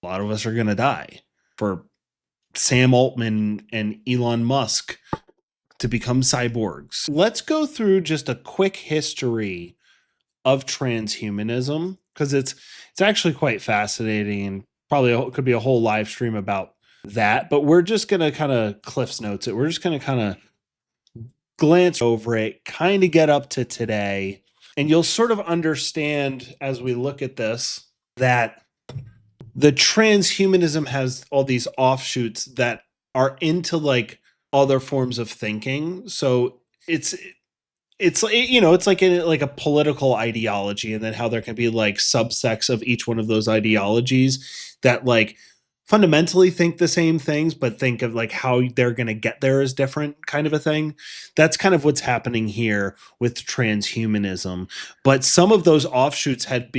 A lot of us are going to die. For Sam Altman and Elon Musk to become cyborgs. Let's go through just a quick history of transhumanism, because it's actually quite fascinating, and probably could be a whole live stream about that. But we're just going to kind of Cliff's Notes it. We're just going to kind of glance over it, kind of get up to today. And you'll sort of understand as we look at this that the transhumanism has all these offshoots that are into like other forms of thinking. So it's like, it's like like a political ideology, and then how there can be like subsects of each one of those ideologies that like fundamentally think the same things, but think of like how they're going to get there as different, kind of a thing. That's kind of what's happening here with transhumanism. But some of those offshoots had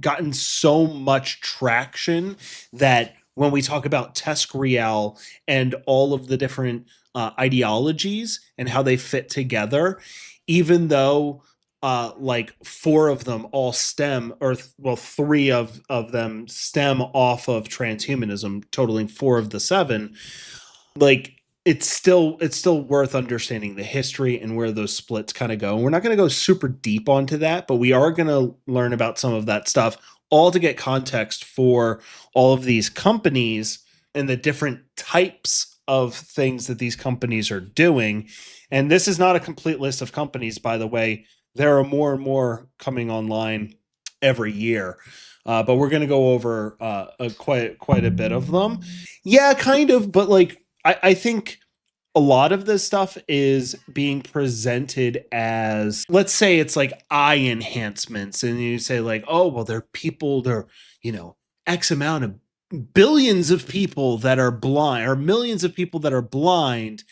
gotten so much traction that when we talk about TESCREAL and all of the different ideologies and how they fit together, even though like four of them all stem, or well, three of them stem off of transhumanism, totaling four of the seven, like it's still worth understanding the history and where those splits kind of go. And we're not going to go super deep onto that, but we are going to learn about some of that stuff, all to get context for all of these companies and the different types of things that these companies are doing. And this is not a complete list of companies, by the way. There are more and more coming online every year. But we're going to go over quite a bit of them. Yeah, kind of. But like, I think a lot of this stuff is being presented as, let's say it's like eye enhancements. And you say like, oh, well, they're, X amount of billions of people that are blind, or millions of people that are blind,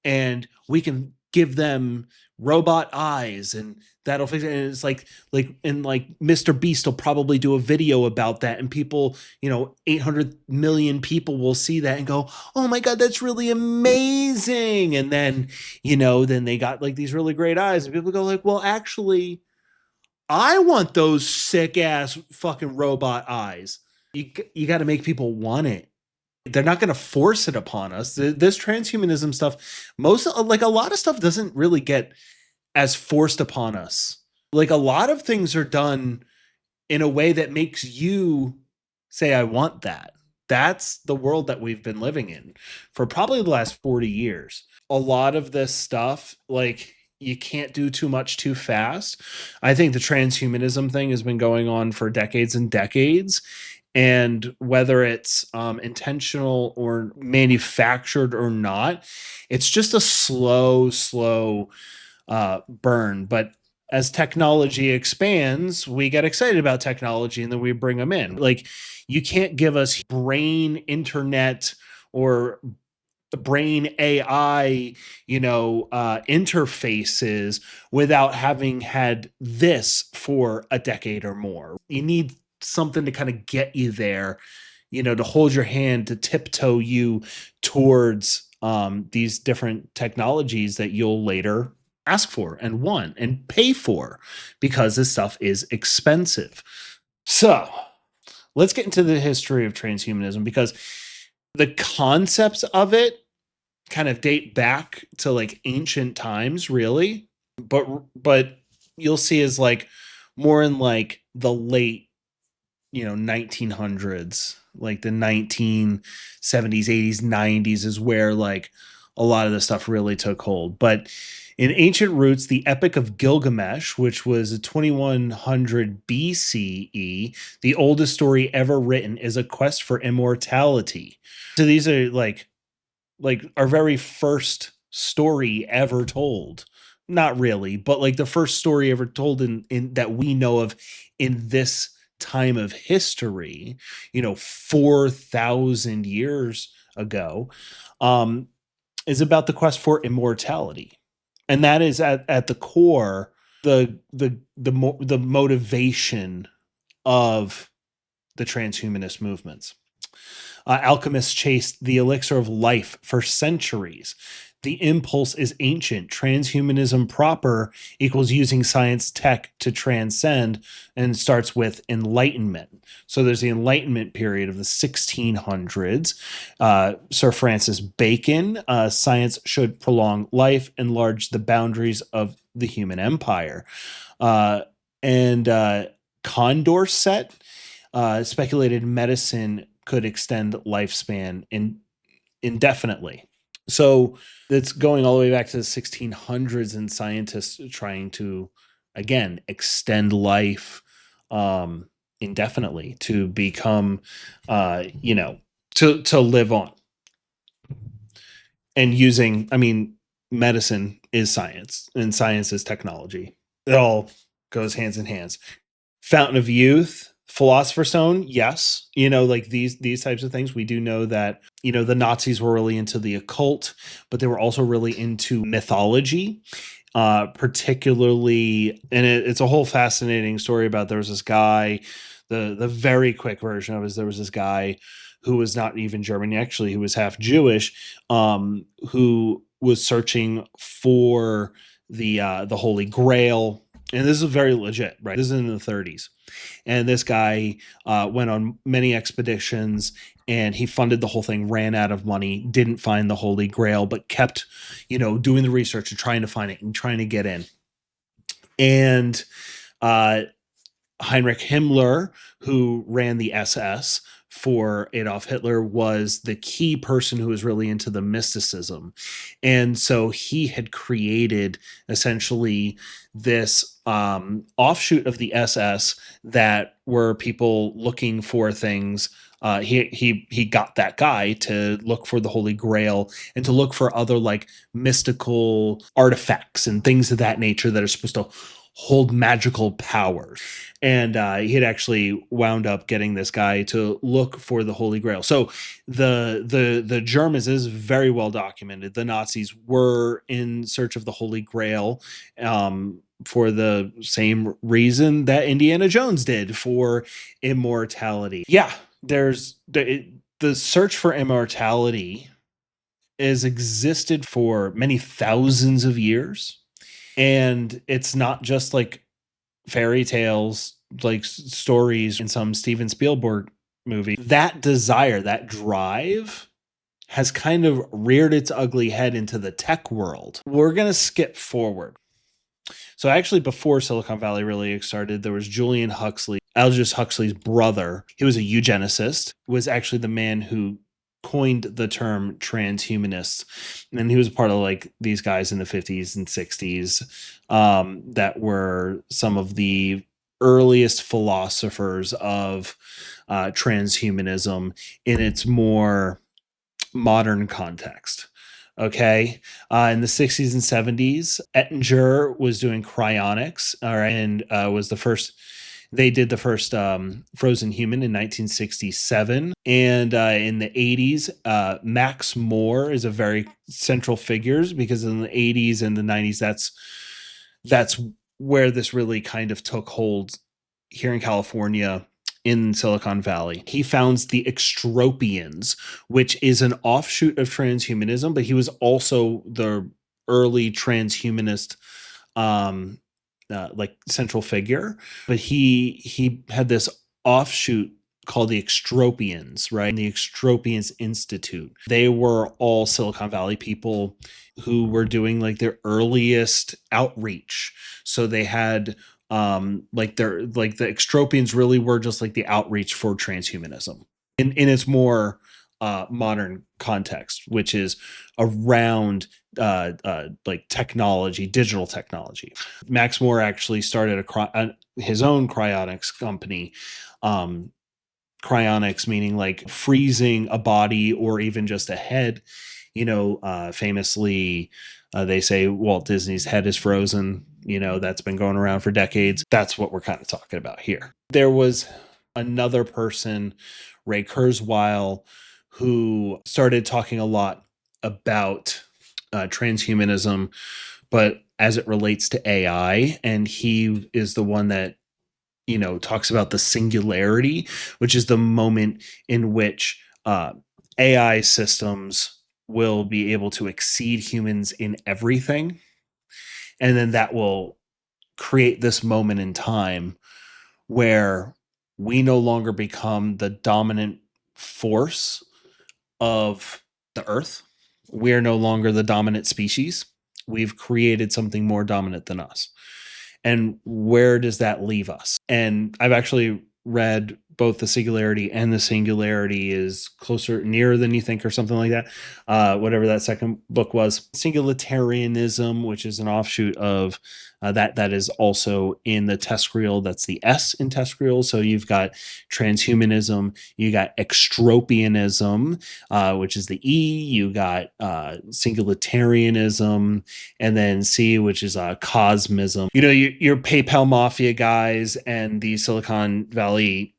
and we can give them robot eyes and that'll fix it. And it's like Mr. Beast will probably do a video about that, and people, 800 million people will see that and go, oh my God, that's really amazing. And then, then they got like these really great eyes, and people go like, well, actually, I want those sick ass fucking robot eyes. You got to make people want it. They're not going to force it upon us. This transhumanism stuff, like a lot of stuff doesn't really get as forced upon us. Like a lot of things are done in a way that makes you say, I want that. That's the world that we've been living in for probably the last 40 years. A lot of this stuff, like, you can't do too much too fast. I think the transhumanism thing has been going on for decades and decades. And whether it's intentional or manufactured or not, it's just a slow burn. But as technology expands, we get excited about technology and then we bring them in. Like, you can't give us brain internet or brain AI, interfaces without having had this for a decade or more. You need something to kind of get you there, to hold your hand, to tiptoe you towards these different technologies that you'll later ask for and want and pay for, because this stuff is expensive. So let's get into the history of transhumanism, because the concepts of it kind of date back to like ancient times, really. But you'll see is like more in like the late 1900s, like the 1970s, 80s, 90s is where like a lot of the stuff really took hold. But in ancient roots, the Epic of Gilgamesh, which was 2100 BCE, the oldest story ever written, is a quest for immortality. So these are like our very first story ever told. Not really, but like the first story ever told in that we know of in this time of history, 4,000 years ago, is about the quest for immortality. And that is at the core the motivation of the transhumanist movements. Alchemists chased the elixir of life for centuries. The impulse is ancient. Transhumanism proper equals using science tech to transcend, and starts with enlightenment. So there's the enlightenment period of the 1600s. Sir Francis Bacon, science should prolong life, enlarge the boundaries of the human empire. And Condorcet speculated medicine could extend lifespan indefinitely. So it's going all the way back to the 1600s, and scientists trying to, again, extend life indefinitely to become, to live on. And using, I mean, medicine is science, and science is technology. It all goes hands in hands. Fountain of Youth, Philosopher's Stone, yes. Like these types of things. We do know that, the Nazis were really into the occult, but they were also really into mythology. Particularly, and it's a whole fascinating story about, there was this guy, the very quick version of it is, there was this guy who was not even German, actually, who was half Jewish, who was searching for the Holy Grail. And this is very legit, right? This is in the 30s. And this guy went on many expeditions, and he funded the whole thing, ran out of money, didn't find the Holy Grail, but kept, doing the research and trying to find it and trying to get in. And Heinrich Himmler, who ran the SS for Adolf Hitler, was the key person who was really into the mysticism. And so he had created essentially this offshoot of the SS that were people looking for things. He got that guy to look for the Holy Grail and to look for other like mystical artifacts and things of that nature that are supposed to hold magical powers. And he had actually wound up getting this guy to look for the Holy Grail. So the Germans, is very well documented, the Nazis were in search of the Holy Grail, for the same reason that Indiana Jones did, for immortality. Yeah, there's the search for immortality has existed for many thousands of years. And it's not just like fairy tales, like stories in some Steven Spielberg movie. That desire, that drive has kind of reared its ugly head into the tech world. We're going to skip forward. So actually, before Silicon Valley really started, there was Julian Huxley, Aldous Huxley's brother. He was a eugenicist, was actually the man who coined the term transhumanist. And he was part of like these guys in the 50s and 60s that were some of the earliest philosophers of transhumanism in its more modern context. Okay. In the 60s and 70s, Ettinger was doing cryonics, all right, and was the first. They did the first frozen human in 1967. And in the 80s, Max Moore is a very central figure, because in the 80s and the 90s, that's where this really kind of took hold here in California, in Silicon Valley. He founds the Extropians, which is an offshoot of transhumanism, but he was also the early transhumanist like central figure. But he had this offshoot called the Extropians, right? And the Extropians Institute. They were all Silicon Valley people who were doing like their earliest outreach. So they had like the Extropians really were just like the outreach for transhumanism in its more modern context, which is around like technology, digital technology. Max Moore actually started his own cryonics company. Cryonics meaning like freezing a body or even just a head. Famously, they say Walt Disney's head is frozen. That's been going around for decades. That's what we're kind of talking about here. There was another person, Ray Kurzweil, who started talking a lot about transhumanism, but as it relates to AI. And he is the one that, talks about the singularity, which is the moment in which AI systems will be able to exceed humans in everything. And then that will create this moment in time where we no longer become the dominant force of the earth. We're no longer the dominant species. We've created something more dominant than us. And where does that leave us? And I've actually read both the singularity and the singularity is closer, nearer than you think, or something like that. Whatever that second book was, singularitarianism, which is an offshoot of that is also in the TESCREAL. That's the S in TESCREAL. So you've got transhumanism, you got extropianism, which is the E. You got singularitarianism, and then C, which is cosmism. You know, your PayPal mafia guys and the Silicon Valley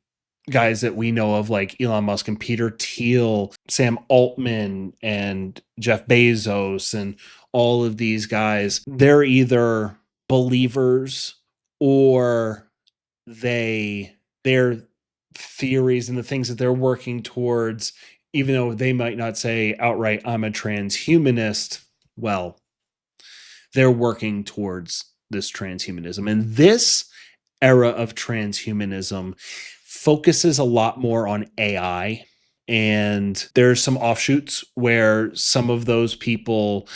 guys that we know of, like Elon Musk and Peter Thiel, Sam Altman, and Jeff Bezos, and all of these guys, they're either believers or their theories and the things that they're working towards, even though they might not say outright, I'm a transhumanist, well, they're working towards this transhumanism. And this era of transhumanism focuses a lot more on AI. And there's some offshoots where some of those people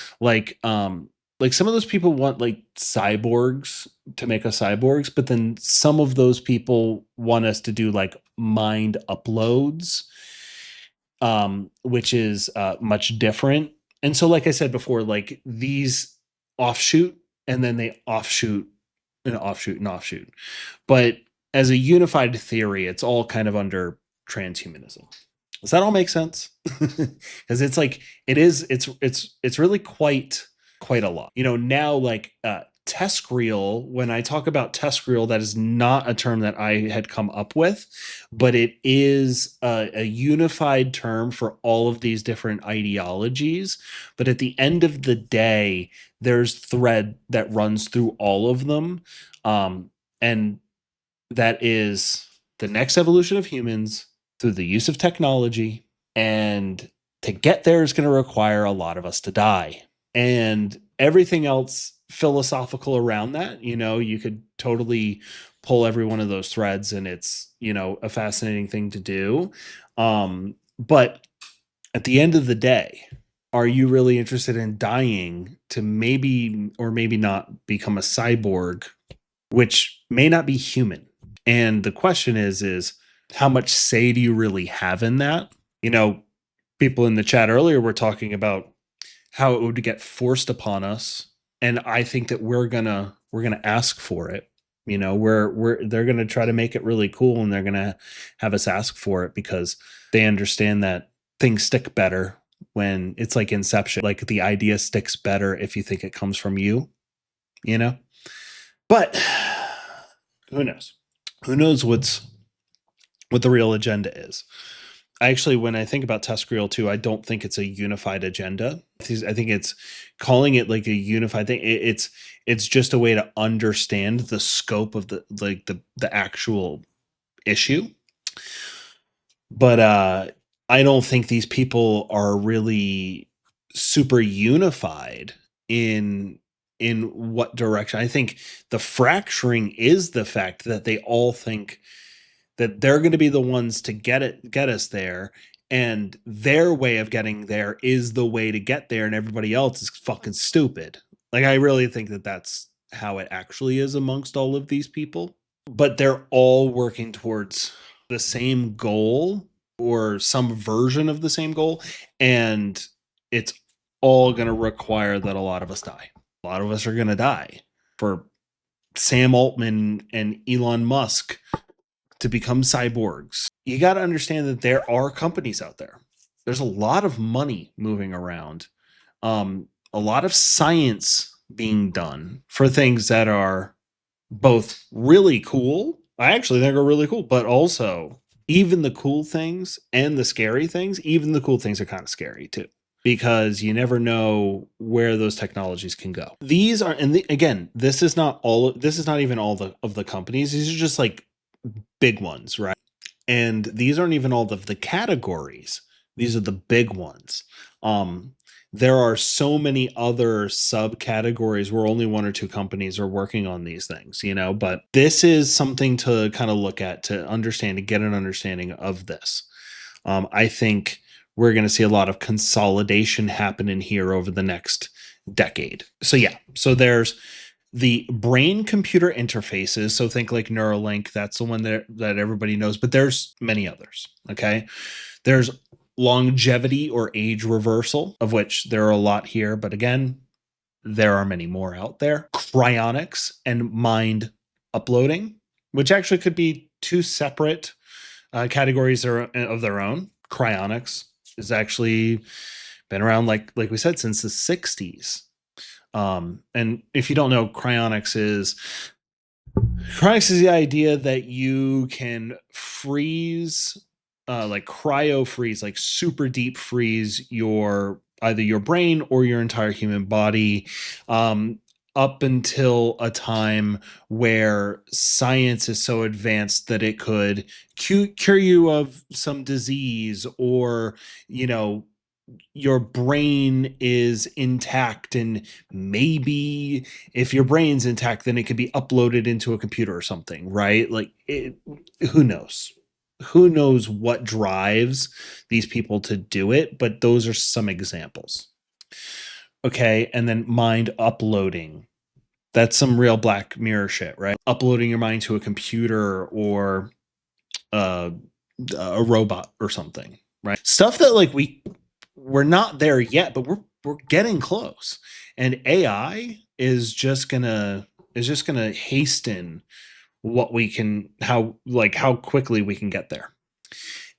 some of those people want like cyborgs to make us cyborgs, but then some of those people want us to do like mind uploads, which is much different. And so, like I said before, like these offshoot and then they offshoot and offshoot and offshoot. But as a unified theory, it's all kind of under transhumanism. Does that all make sense? Because it's like it's really quite a lot. You know, now like TESCREAL, when I talk about TESCREAL, that is not a term that I had come up with, but it is a unified term for all of these different ideologies. But at the end of the day, there's thread that runs through all of them. And that is the next evolution of humans through the use of technology. And to get there is going to require a lot of us to die. And everything else philosophical around that, you know, you could totally pull every one of those threads and it's, you know, a fascinating thing to do. But at the end of the day, are you really interested in dying to maybe or maybe not become a cyborg, which may not be human? And the question is how much say do you really have in that? You know, people in the chat earlier were talking about how it would get forced upon us, and I think that we're gonna ask for it. You know, they're gonna try to make it really cool, and they're gonna have us ask for it because they understand that things stick better when it's like Inception. Like the idea sticks better if you think it comes from you. You know, but who knows? Who knows what the real agenda is? Actually, when I think about TESCREAL too, I don't think it's a unified agenda. I think it's calling it like a unified thing. It's just a way to understand the scope of the actual issue. But I don't think these people are really super unified in what direction. I think the fracturing is the fact that they all think that they're going to be the ones to get us there, and their way of getting there is the way to get there, and everybody else is fucking stupid. Like, I really think that that's how it actually is amongst all of these people, but they're all working towards the same goal or some version of the same goal, and it's all going to require that a lot of us die. A lot of us are going to die for Sam Altman and Elon Musk to become cyborgs. You got to understand that there are companies out there. There's a lot of money moving around, a lot of science being done for things that are both really cool. I actually think are really cool, but also even the cool things and the scary things, even the cool things are kind of scary too, because you never know where those technologies can go. These are, and again, this is not even all of the companies. These are just like big ones, right? And these aren't even all of the categories. These are the big ones. there are so many other subcategories where only one or two companies are working on these things, but this is something to kind of look at, to understand, to get an understanding of this. I think we're going to see a lot of consolidation happen in here over the next decade. So there's the brain computer interfaces. So think like Neuralink, that's the one that everybody knows, but there's many others. Okay. There's longevity or age reversal, of which there are a lot here, but again, there are many more out there. Cryonics and mind uploading, which actually could be two separate categories of their own. Cryonics has actually been around, like we said, since the 60s. And if you don't know, cryonics is the idea that you can freeze, like cryo freeze, like super deep freeze either your brain or your entire human body, up until a time where science is so advanced that it could cure you of some disease, or your brain is intact, and maybe if your brain's intact, then it could be uploaded into a computer or something, right? Like, who knows what drives these people to do it, but those are some examples. Okay, and then mind uploading. That's some real Black Mirror shit, right? Uploading your mind to a computer or a robot or something, right? Stuff that like we're not there yet, but we're getting close. And AI is just gonna hasten how quickly we can get there.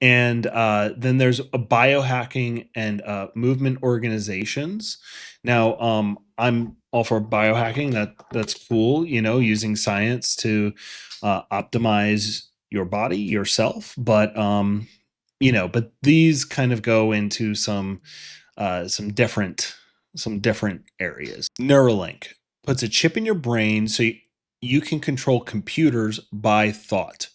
And then there's biohacking and movement organizations. Now, I'm all for biohacking. That's cool, using science to optimize your body, yourself. But but these kind of go into some different areas. Neuralink puts a chip in your brain so you can control computers by thought.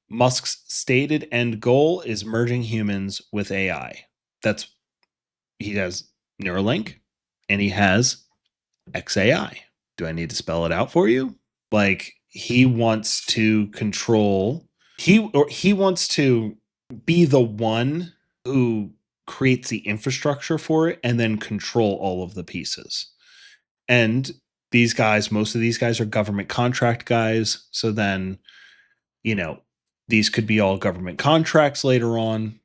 Musk's stated end goal is merging humans with AI. He has Neuralink and he has XAI. Do I need to spell it out for you? Like, he wants to control, he wants to be the one who creates the infrastructure for it and then control all of the pieces. And most of these guys are government contract guys. So then, these could be all government contracts later on.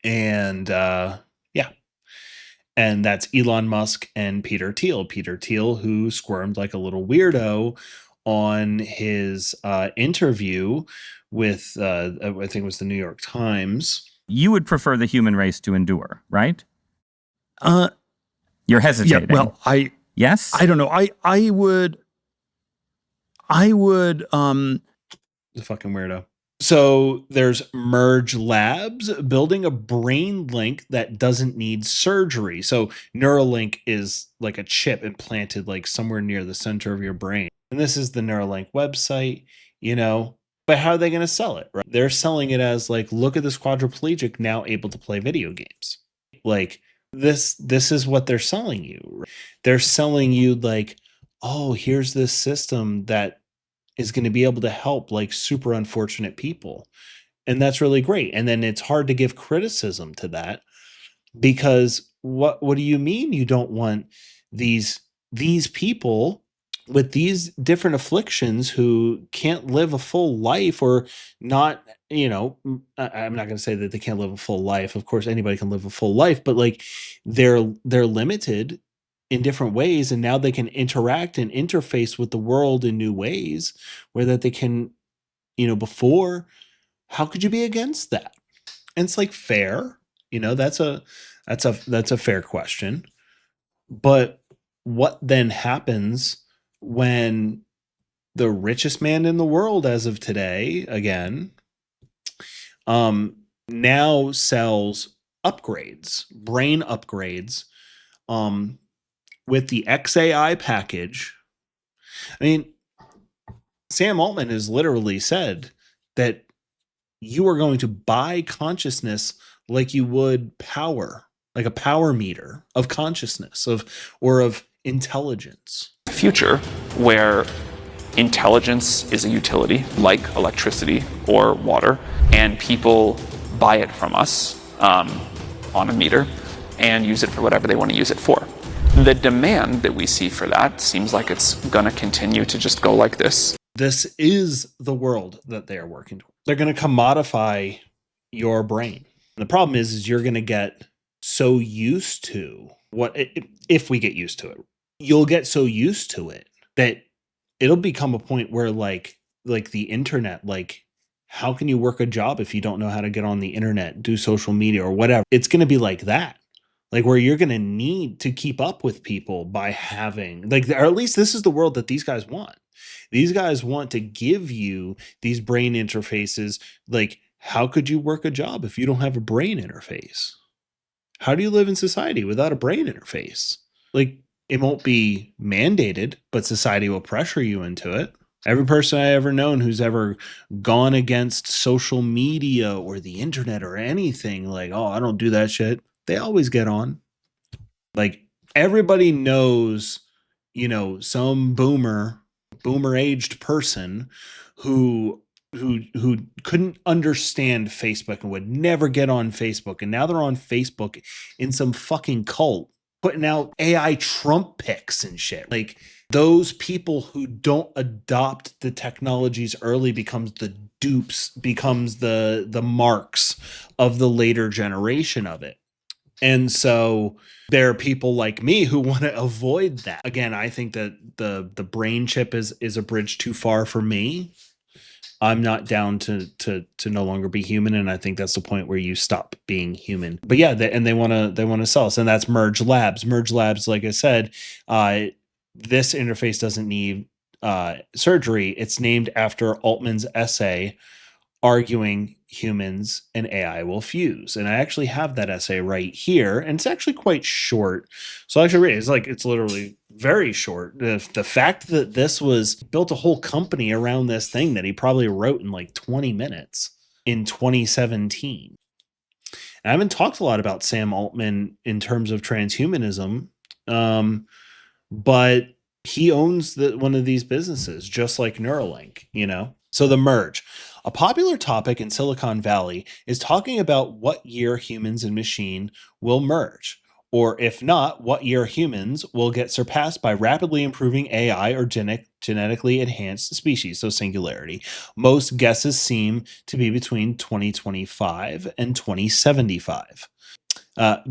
And yeah. And that's Elon Musk and Peter Thiel. Peter Thiel, who squirmed like a little weirdo on his interview with, I think it was the New York Times. You would prefer the human race to endure, right? You're hesitating. Yeah, well, yes? I don't know. I would. The fucking weirdo. So there's Merge Labs building a brain link that doesn't need surgery. So Neuralink is like a chip implanted like somewhere near the center of your brain. And this is the Neuralink website, but how are they going to sell it? Right? They're selling it as like, look at this quadriplegic now able to play video games. Like, this is what they're selling you. Right? They're selling you like, oh, here's this system that is going to be able to help like super unfortunate people. And that's really great. And then it's hard to give criticism to that, because what do you mean you don't want these people with these different afflictions who can't live a full life, or not, I'm not going to say that they can't live a full life. Of course, anybody can live a full life, but like they're limited in different ways, and now they can interact and interface with the world in new ways where that they can, before, how could you be against that? And it's like, fair, that's a fair question. But what then happens when the richest man in the world as of today, again, now sells upgrades, brain upgrades, with the XAI package? I mean, Sam Altman has literally said that you are going to buy consciousness like you would power. like a power meter of consciousness or of intelligence. Future where intelligence is a utility like electricity or water, and people buy it from us on a meter and use it for whatever they want to use it for. The demand that we see for that seems like it's going to continue to just go like this. This is the world that they are working toward. They're going to commodify your brain. The problem is you're going to get so used to if we get used to it, you'll get so used to it that it'll become a point where like the internet, like how can you work a job if you don't know how to get on the internet, do social media or whatever? It's going to be like that. Like where you're going to need to keep up with people by having like, or at least this is the world that these guys want. These guys want to give you these brain interfaces. Like, how could you work a job if you don't have a brain interface? How do you live in society without a brain interface? Like, it won't be mandated, but society will pressure you into it. Every person I ever known who's ever gone against social media or the internet or anything, like, oh, I don't do that shit, they always get on. Like, everybody knows, some boomer-aged person who couldn't understand Facebook and would never get on Facebook, and now they're on Facebook in some fucking cult putting out AI Trump pics and shit. Like, those people who don't adopt the technologies early becomes the dupes, becomes the marks of the later generation of it. And so there are people like me who want to avoid that. Again, I think that the brain chip is a bridge too far for me. I'm not down to no longer be human, and I think that's the point where you stop being human. But yeah, they want to sell us, and that's Merge Labs. Merge Labs, like I said, this interface doesn't need surgery. It's named after Altman's essay arguing humans and AI will fuse. And I actually have that essay right here, and it's actually quite short. So I'll actually read it. It's literally very short. The fact that this was built a whole company around this thing that he probably wrote in like 20 minutes in 2017. And I haven't talked a lot about Sam Altman in terms of transhumanism, but he owns one of these businesses, just like Neuralink, So the merge. A popular topic in Silicon Valley is talking about what year humans and machine will merge, or if not, what year humans will get surpassed by rapidly improving AI or genetically enhanced species, so singularity. Most guesses seem to be between 2025 and 2075.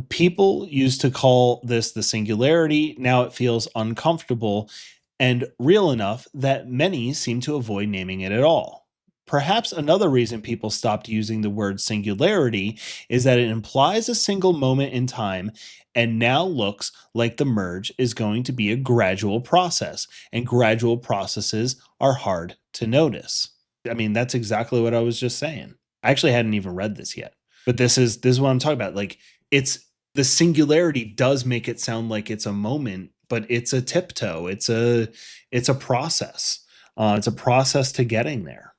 People used to call this the singularity. Now it feels uncomfortable and real enough that many seem to avoid naming it at all. Perhaps another reason people stopped using the word singularity is that it implies a single moment in time and now looks like the merge is going to be a gradual process, and gradual processes are hard to notice. I mean, that's exactly what I was just saying. I actually hadn't even read this yet, but this is what I'm talking about. Like, it's the singularity does make it sound like it's a moment, but it's a tiptoe. It's a process. It's a process to getting there.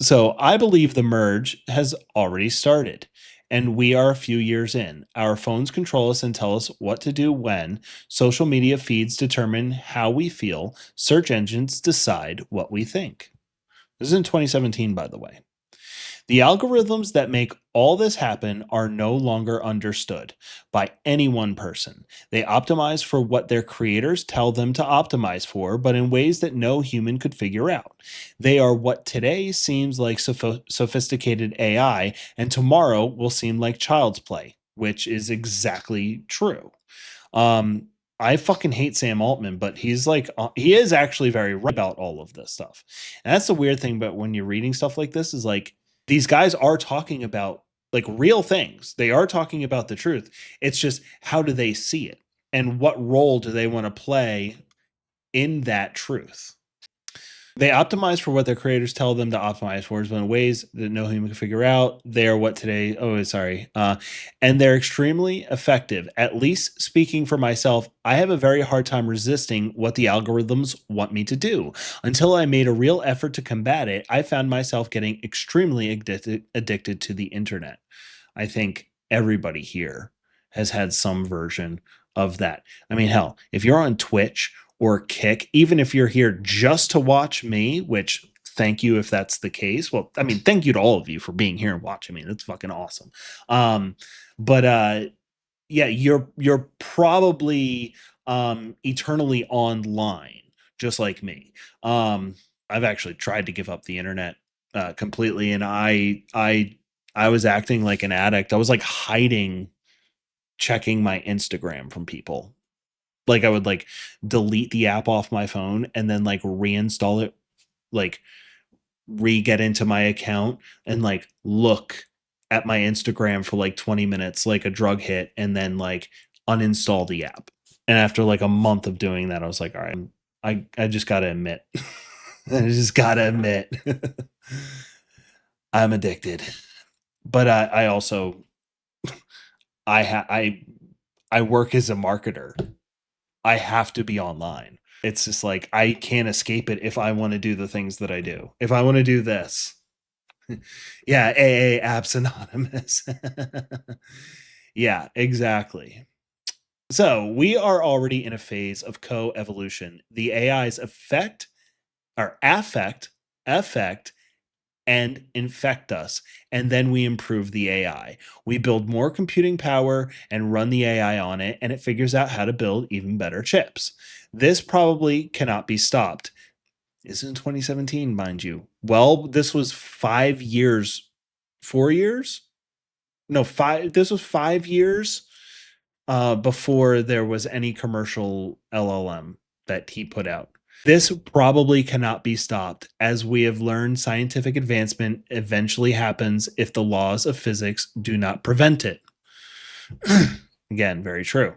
So I believe the merge has already started, and we are a few years in. Our phones control us and tell us what to do when. Social media feeds determine how we feel. Search engines decide what we think. This is in 2017, by the way. The algorithms that make all this happen are no longer understood by any one person. They optimize for what their creators tell them to optimize for, but in ways that no human could figure out. They are what today seems like sophisticated AI, and tomorrow will seem like child's play, which is exactly true. I fucking hate Sam Altman, but he is actually very right about all of this stuff. And that's the weird thing about when you're reading stuff like this is like, these guys are talking about like real things. They are talking about the truth. It's just, how do they see it? And what role do they want to play in that truth? They optimize for what their creators tell them to optimize for, but in ways that no human can figure out. They are what today, and they're extremely effective. At least speaking for myself, I have a very hard time resisting what the algorithms want me to do. Until I made a real effort to combat it, I found myself getting extremely addicted to the internet. I think everybody here has had some version of that. I mean, hell, if you're on Twitch or Kick, even if you're here just to watch me, which thank you if that's the case. Well, I mean, thank you to all of you for being here and watching me. That's fucking awesome. But yeah, you're probably eternally online, just like me. I've actually tried to give up the internet completely, and I was acting like an addict. I was like hiding checking my Instagram from people. Like I would like delete the app off my phone and then like reinstall it, like re-get into my account and like look at my Instagram for like 20 minutes like a drug hit and then like uninstall the app. And after like a month of doing that, I was like, all right, I just gotta admit. I just gotta admit. I'm addicted. But I also I work as a marketer. I have to be online. It's just like I can't escape it if I want to do the things that I do. If I want to do this. Yeah, AA Apps Anonymous. Yeah, exactly. So we are already in a phase of co-evolution. The AIs affect, and infect us, and then we improve the AI. We build more computing power and run the AI on it, and it figures out how to build even better chips. This probably cannot be stopped. This is in 2017, mind you. Well, this was 5 years, 4 years? No, 5. This was 5 years before there was any commercial LLM that he put out. This probably cannot be stopped. As we have learned, scientific advancement eventually happens if the laws of physics do not prevent it. Again, very true.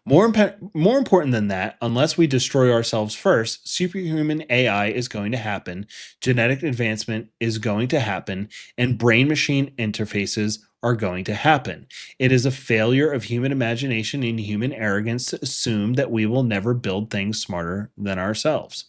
More important than that, unless we destroy ourselves first, superhuman AI is going to happen, genetic advancement is going to happen, and brain-machine interfaces are going to happen. It is a failure of human imagination and human arrogance to assume that we will never build things smarter than ourselves.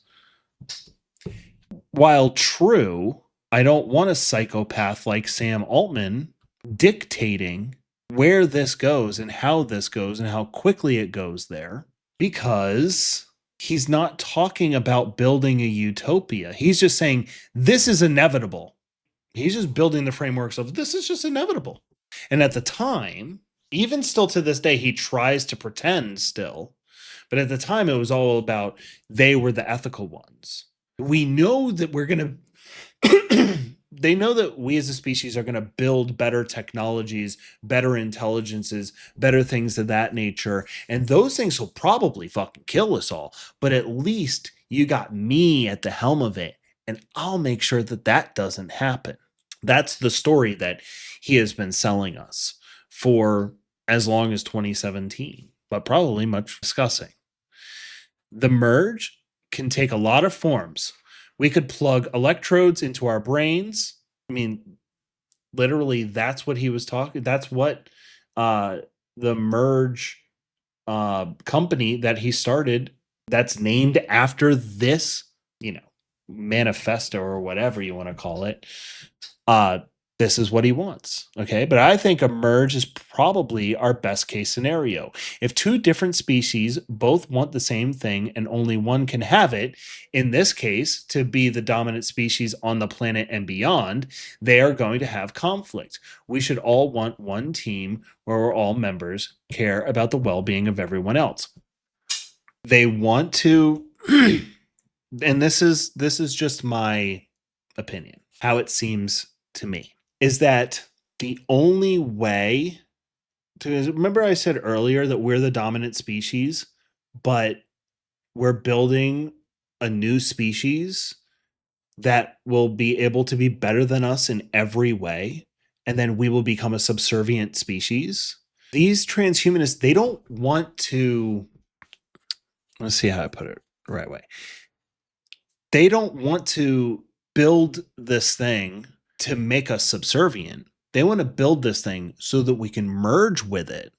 While true, I don't want a psychopath like Sam Altman dictating where this goes and how this goes and how quickly it goes there, because he's not talking about building a utopia. He's just saying this is inevitable. He's just building the frameworks of this is just inevitable. And at the time, even still to this day, he tries to pretend still, but at the time it was all about they were the ethical ones. We know that we're going to they know that we as a species are going to build better technologies, better intelligences, better things of that nature. And those things will probably fucking kill us all. But at least you got me at the helm of it. And I'll make sure that that doesn't happen. That's the story that he has been selling us for as long as 2017, but probably much discussing. The merge can take a lot of forms. We could plug electrodes into our brains. I mean, literally, that's what he was talking. That's what the merge company that he started. That's named after this, manifesto or whatever you want to call it. This is what he wants. Okay. But I think a merge is probably our best case scenario. If two different species both want the same thing and only one can have it, in this case, to be the dominant species on the planet and beyond, they are going to have conflict. We should all want one team where we're all members care about the well-being of everyone else. They want to, and this is just my opinion, how it seems to me, is that the only way to remember I said earlier that we're the dominant species, but we're building a new species that will be able to be better than us in every way, and then we will become a subservient species. These transhumanists, they don't want to, let's see how I put it the right way. They don't want to build this thing to make us subservient. They want to build this thing so that we can merge with it.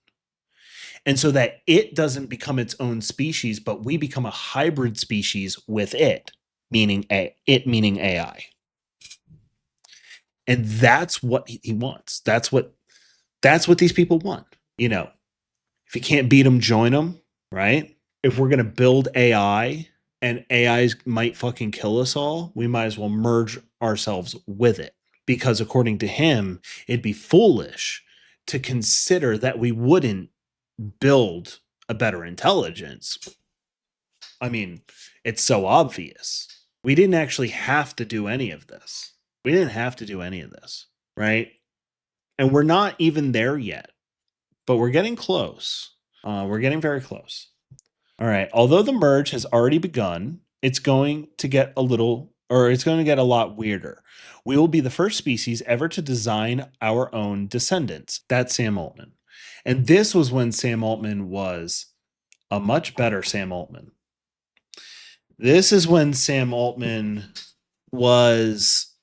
And so that it doesn't become its own species, but we become a hybrid species with it, meaning AI. And that's what he wants. That's what these people want. You know, if you can't beat them, join them, right? If we're going to build AI and AIs might fucking kill us all, we might as well merge ourselves with it. Because according to him, it'd be foolish to consider that we wouldn't build a better intelligence. I mean, it's so obvious. We didn't actually have to do any of this. We didn't have to do any of this, right? And we're not even there yet, but we're getting close. We're getting very close. All right. Although the merge has already begun, it's going to get a lot weirder. We will be the first species ever to design our own descendants. That's Sam Altman. And this was when Sam Altman was a much better Sam Altman. This is when Sam Altman was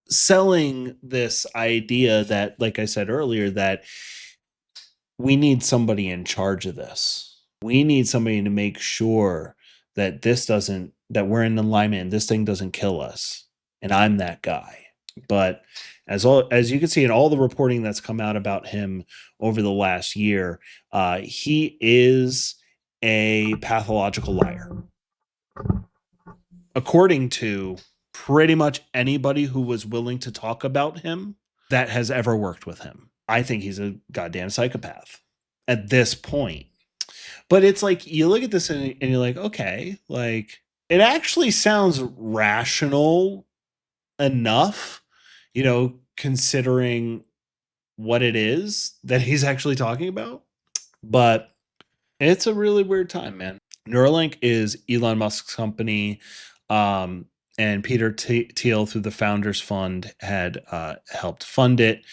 selling this idea that, like I said earlier, that we need somebody in charge of this. We need somebody to make sure that that we're in alignment and this thing doesn't kill us. And I'm that guy. But as you can see in all the reporting that's come out about him over the last year, he is a pathological liar. According to pretty much anybody who was willing to talk about him that has ever worked with him. I think he's a goddamn psychopath at this point. But it's like, you look at this and you're like, okay, like, it actually sounds rational enough, considering what it is that he's actually talking about. But it's a really weird time, man. Neuralink is Elon Musk's company. And Peter Thiel, through the Founders Fund, had helped fund it.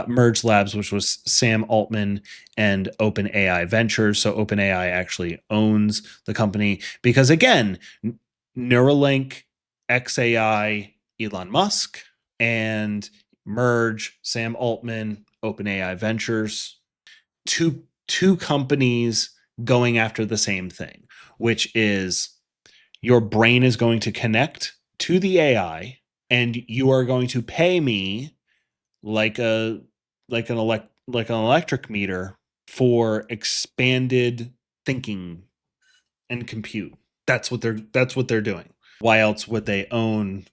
Merge Labs, which was Sam Altman and OpenAI Ventures. So OpenAI actually owns the company because, again, Neuralink, XAI, Elon Musk, and Merge, Sam Altman, OpenAI Ventures. Two companies going after the same thing, which is your brain is going to connect to the AI, and you are going to pay me like an electric meter for expanded thinking and compute. That's what they're doing. Why else would they own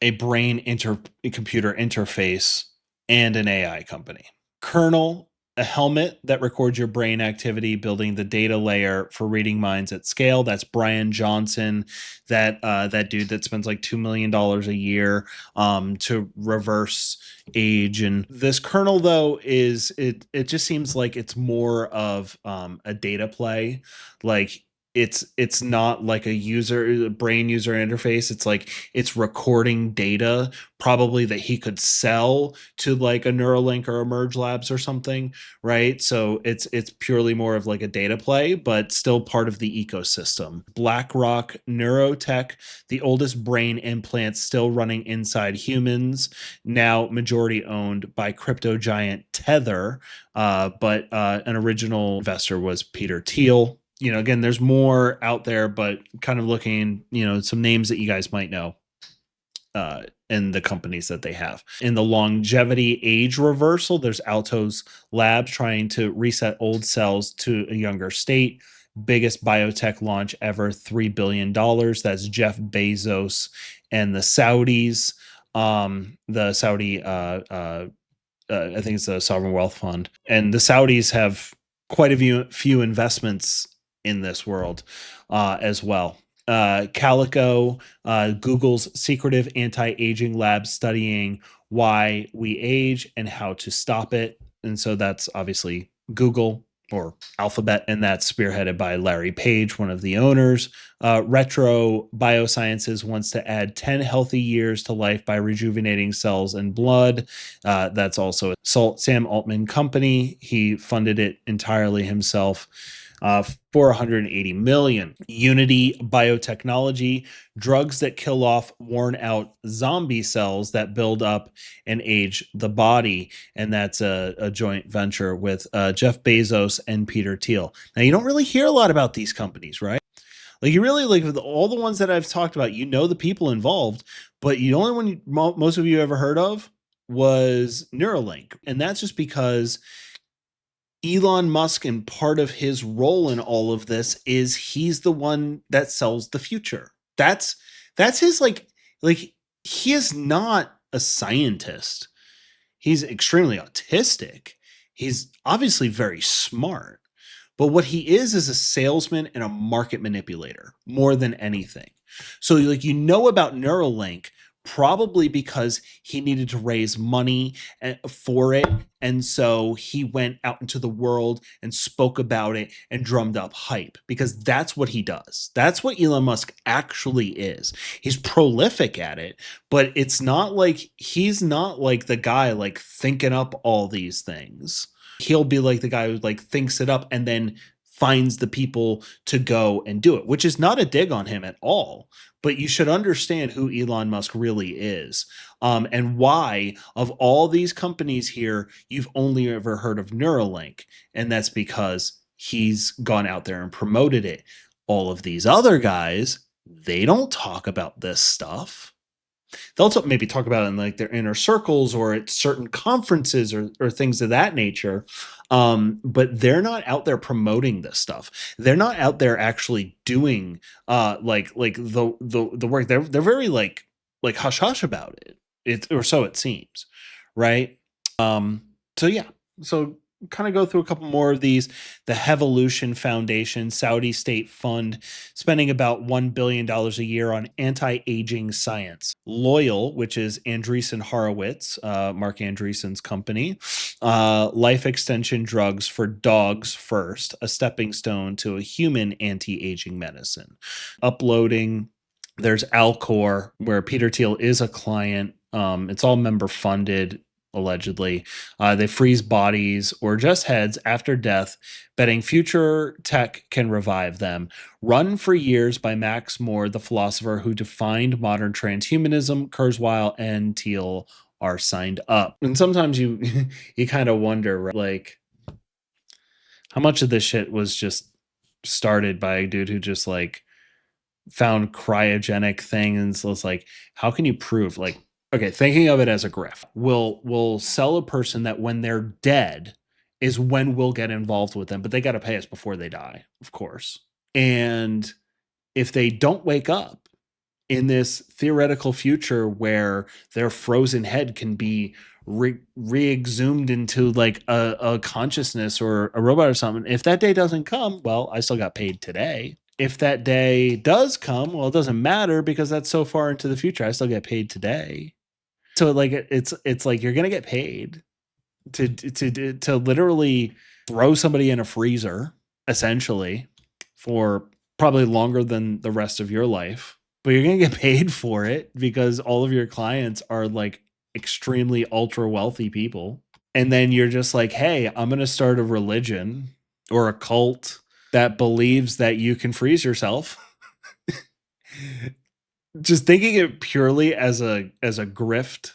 a computer interface and an AI company? Kernel, a helmet that records your brain activity, building the data layer for reading minds at scale. That's Brian Johnson, that dude that spends like $2 million a year to reverse age. And this kernel, though, it just seems like it's more of a data play. Like, it's not like a brain user interface. It's like it's recording data probably that he could sell to like a Neuralink or a Merge Labs or something, right? So it's purely more of like a data play, but still part of the ecosystem. BlackRock Neurotech, the oldest brain implants still running inside humans, now majority owned by crypto giant Tether, but an original investor was Peter Thiel. Again, there's more out there, but kind of looking, some names that you guys might know in the companies that they have. In the longevity age reversal, there's Altos Labs trying to reset old cells to a younger state. Biggest biotech launch ever, $3 billion. That's Jeff Bezos and the Saudis. The Saudi, I think it's the Sovereign Wealth Fund. And the Saudis have quite a few investments in this world as well. Calico, Google's secretive anti-aging lab studying why we age and how to stop it. And so that's obviously Google or Alphabet, and that's spearheaded by Larry Page, one of the owners. Retro Biosciences wants to add 10 healthy years to life by rejuvenating cells and blood. That's also a Sam Altman company. He funded it entirely himself. $480 million. Unity Biotechnology, drugs that kill off worn out zombie cells that build up and age the body. And that's a joint venture with Jeff Bezos and Peter Thiel. Now, you don't really hear a lot about these companies, right? Like, you really, like, with all the ones that I've talked about, the people involved, but the only one most of you ever heard of was Neuralink. And that's just because Elon Musk, and part of his role in all of this is he's the one that sells the future. That's his like he is not a scientist. He's extremely autistic. He's obviously very smart. But what he is a salesman and a market manipulator more than anything. So like about Neuralink probably because he needed to raise money for it, and so he went out into the world and spoke about it and drummed up hype, because that's what he does. That's what Elon Musk actually is. He's prolific at it, but it's not like he's not like the guy like thinking up all these things. He'll be like the guy who like thinks it up and then finds the people to go and do it, which is not a dig on him at all. But you should understand who Elon Musk really is, and why, of all these companies here, you've only ever heard of Neuralink. And that's because he's gone out there and promoted it. All of these other guys, they don't talk about this stuff. They'll maybe talk about it in like their inner circles or at certain conferences or things of that nature. But they're not out there promoting this stuff. They're not out there actually doing like the work. They're very like hush hush about it. Or so it seems, right? So yeah. So kind of go through a couple more of these. The Hevolution Foundation, Saudi state fund, spending about $1 billion a year on anti-aging science. Loyal, which is Andreessen Horowitz, Mark Andreessen's company, life extension drugs for dogs first, a stepping stone to a human anti-aging medicine. Uploading, there's Alcor, where Peter Thiel is a client. It's all member funded, allegedly. They freeze bodies or just heads after death, betting future tech can revive them. Run for Years by Max Moore, the philosopher who defined modern transhumanism. Kurzweil and Thiel are signed up. And sometimes you kind of wonder, like, how much of this shit was just started by a dude who just like found cryogenic thing, and so it's like, how can you prove, like, okay, thinking of it as a grift, we'll sell a person that when they're dead is when we'll get involved with them, but they got to pay us before they die, of course. And if they don't wake up in this theoretical future where their frozen head can be re-exhumed into like a consciousness or a robot or something, if that day doesn't come, well, I still got paid today. If that day does come, well, it doesn't matter because that's so far into the future. I still get paid today. So like it's like you're gonna get paid to literally throw somebody in a freezer, essentially, for probably longer than the rest of your life. But you're gonna get paid for it because all of your clients are like extremely ultra wealthy people. And then you're just like, hey, I'm gonna start a religion or a cult that believes that you can freeze yourself. Just thinking it purely as a grift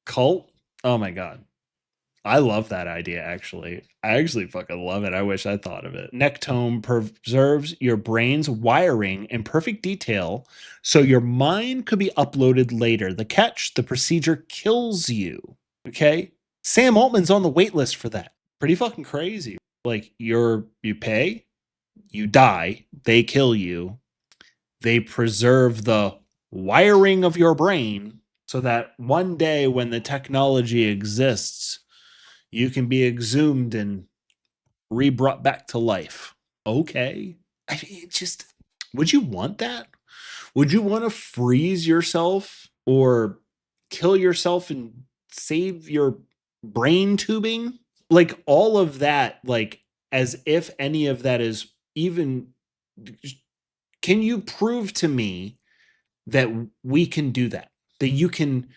cult. Oh my god. I love that idea, actually. I actually fucking love it. I wish I thought of it. Nectome preserves your brain's wiring in perfect detail so your mind could be uploaded later. The catch, the procedure kills you. Okay? Sam Altman's on the wait list for that. Pretty fucking crazy. Like, you pay, you die, they kill you. They preserve the wiring of your brain so that one day when the technology exists, you can be exhumed and re-brought back to life. Okay. I mean, just, would you want that? Would you want to freeze yourself or kill yourself and save your brain tubing? Like, all of that, like, as if any of that is even, can you prove to me that we can do that? That you can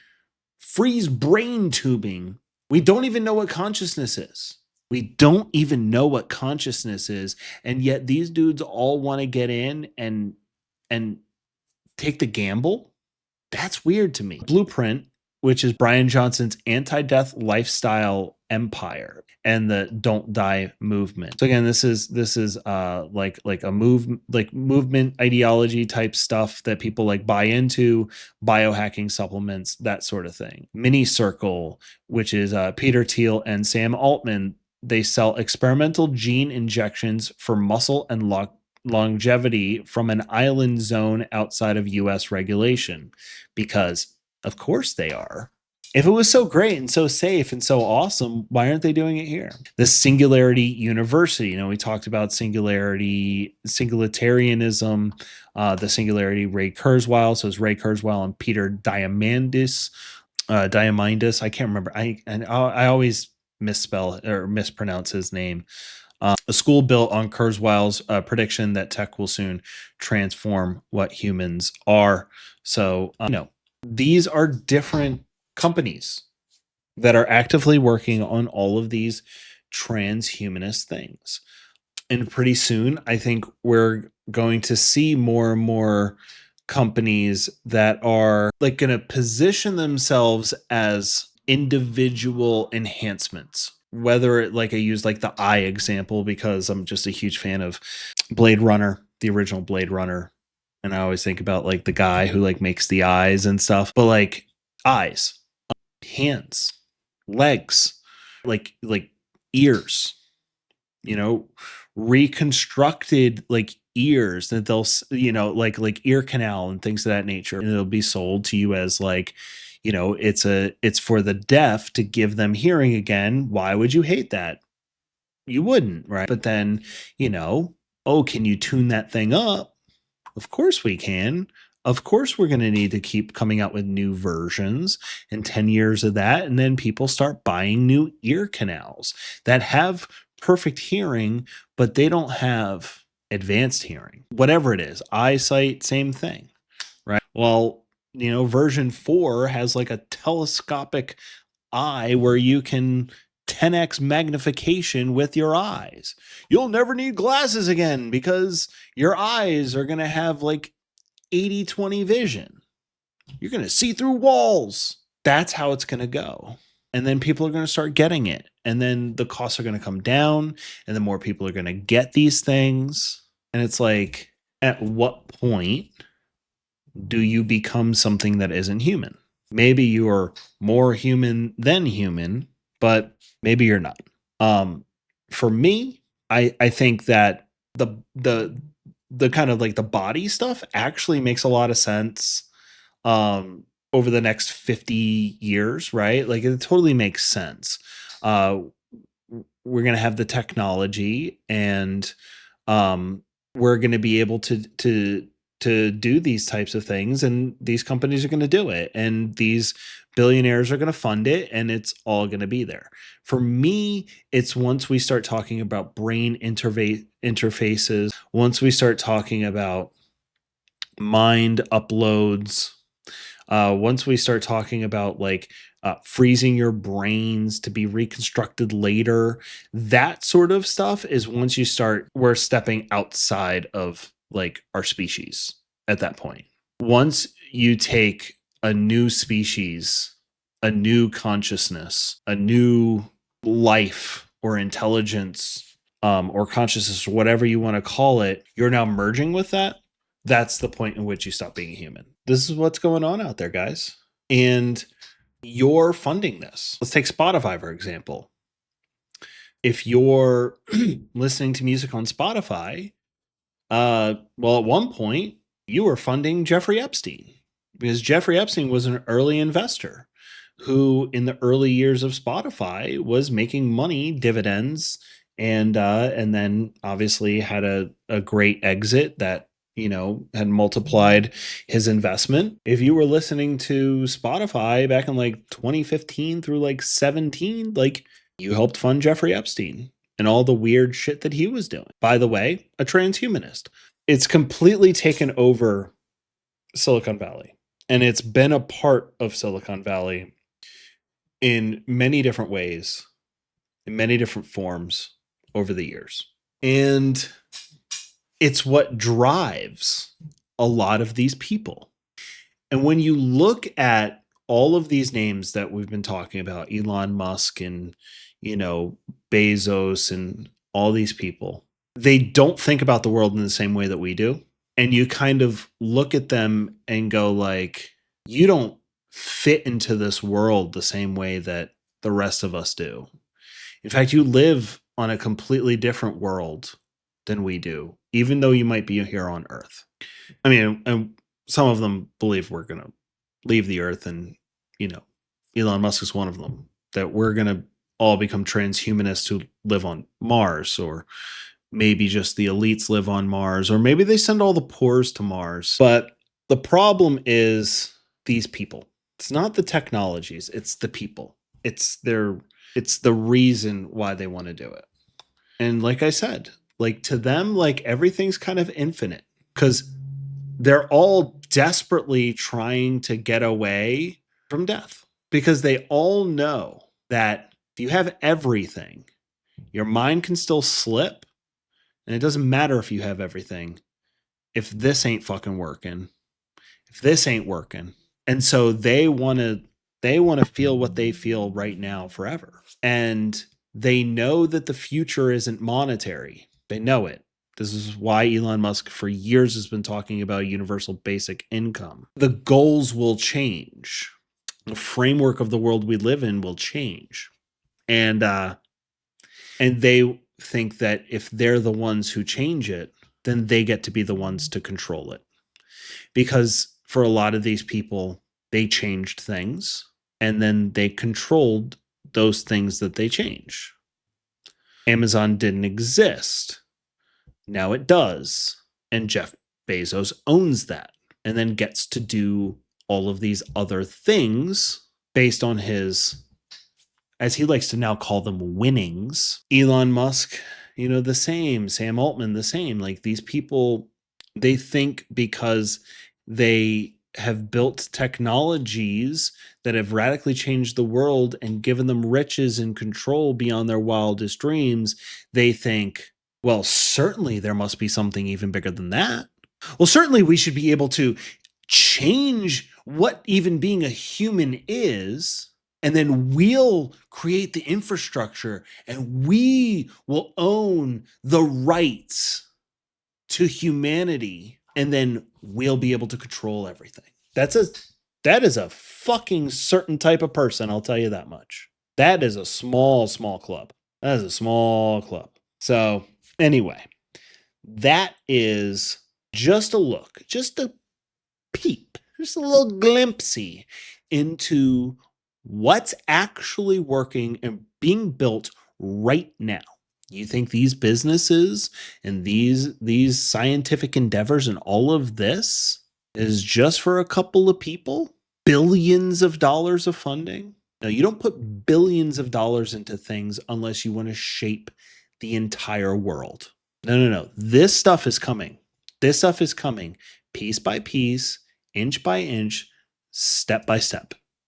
freeze brain tubing? We don't even know what consciousness is. We don't even know what consciousness is. And yet these dudes all want to get in and take the gamble. That's weird to me. Blueprint, which is Brian Johnson's anti-death lifestyle empire and the Don't Die movement. So again, this is like a movement ideology type stuff that people like buy into, biohacking supplements, that sort of thing. Mini Circle, which is Peter Thiel and Sam Altman, they sell experimental gene injections for muscle and longevity from an island zone outside of US regulation, because of course they are. If it was so great and so safe and so awesome, why aren't they doing it here? The Singularity University, we talked about singularitarianism, the Singularity Ray Kurzweil. So it's Ray Kurzweil and Peter Diamandis. I can't remember. I always misspell or mispronounce his name. A school built on Kurzweil's prediction that tech will soon transform what humans are. So, these are different companies that are actively working on all of these transhumanist things. And pretty soon, I think we're going to see more and more companies that are like going to position themselves as individual enhancements. Whether I use like the eye example because I'm just a huge fan of Blade Runner, the original Blade Runner. And I always think about like the guy who like makes the eyes and stuff, but like eyes, hands, legs, like ears, reconstructed like ears that they'll, like ear canal and things of that nature. And it'll be sold to you as like, it's for the deaf to give them hearing again. Why would you hate that? You wouldn't, right? But then, can you tune that thing up? Of course we can. Of course we're going to need to keep coming out with new versions and 10 years of that. And then people start buying new ear canals that have perfect hearing, but they don't have advanced hearing. Whatever it is, eyesight, same thing, right? Well, version 4 has like a telescopic eye where you can 10x magnification with your eyes. You'll never need glasses again because your eyes are going to have like 80/20 vision. You're going to see through walls. That's how it's going to go. And then people are going to start getting it. And then the costs are going to come down and then more people are going to get these things. And it's like, at what point do you become something that isn't human? Maybe you're more human than human, but maybe you're not. For me, I think that the kind of like the body stuff actually makes a lot of sense over the next 50 years, right? Like it totally makes sense. We're going to have the technology and we're going to be able to do these types of things, and these companies are going to do it, and these billionaires are going to fund it, and it's all going to be there. For me, it's once we start talking about brain interfaces, once we start talking about mind uploads, once we start talking about like freezing your brains to be reconstructed later, that sort of stuff is once we're stepping outside of like our species at that point. Once you take a new species, a new consciousness, a new life or intelligence or consciousness, or whatever you want to call it, you're now merging with that. That's the point in which you stop being human. This is what's going on out there, guys. And you're funding this. Let's take Spotify, for example. If you're listening to music on Spotify, well, at one point, you were funding Jeffrey Epstein because Jeffrey Epstein was an early investor who, in the early years of Spotify, was making money, dividends, and then obviously had a great exit that had multiplied his investment. If you were listening to Spotify back in like 2015 through like 17, like you helped fund Jeffrey Epstein and all the weird shit that he was doing. By the way, a transhumanist. It's completely taken over Silicon Valley, and it's been a part of Silicon Valley in many different ways, in many different forms over the years. And it's what drives a lot of these people. And when you look at all of these names that we've been talking about, Elon Musk and, Bezos and all these people, they don't think about the world in the same way that we do. And you kind of look at them and go like, you don't fit into this world the same way that the rest of us do. In fact, you live on a completely different world than we do, even though you might be here on Earth. I mean, and some of them believe we're going to leave the Earth, and, you know, Elon Musk is one of them, that we're going to all become transhumanists who live on Mars, or maybe just the elites live on Mars, or maybe they send all the poors to Mars. But the problem is these people. It's not the technologies, it's the people. It's the reason why they want to do it. And like I said, like to them, like everything's kind of infinite, because they're all desperately trying to get away from death, because they all know that if you have everything, your mind can still slip. And it doesn't matter if you have everything, if this ain't fucking working, if this ain't working. And so they want to feel what they feel right now forever. And they know that the future isn't monetary. They know it. This is why Elon Musk for years has been talking about universal basic income. The goals will change. The framework of the world we live in will change. And they think that if they're the ones who change it, then they get to be the ones to control it. Because for a lot of these people, they changed things and then they controlled those things that they change. Amazon didn't exist. Now it does. And Jeff Bezos owns that and then gets to do all of these other things based on his, as he likes to now call them, winnings. Elon Musk, you know, the same. Sam Altman, the same. Like these people, they think because they have built technologies that have radically changed the world and given them riches and control beyond their wildest dreams, they think, well, certainly there must be something even bigger than that. Well, certainly we should be able to change what even being a human is, and then we'll create the infrastructure and we will own the rights to humanity, and then we'll be able to control everything. That is a fucking certain type of person, I'll tell you that much. That is a small club. That is a small club. So anyway, that is just a look, just a peep, just a little glimpsey into what's actually working and being built right now. You think these businesses and these scientific endeavors and all of this is just for a couple of people? Billions of dollars of funding? No, you don't put billions of dollars into things unless you want to shape the entire world. No. This stuff is coming. This stuff is coming piece by piece, inch by inch, step by step.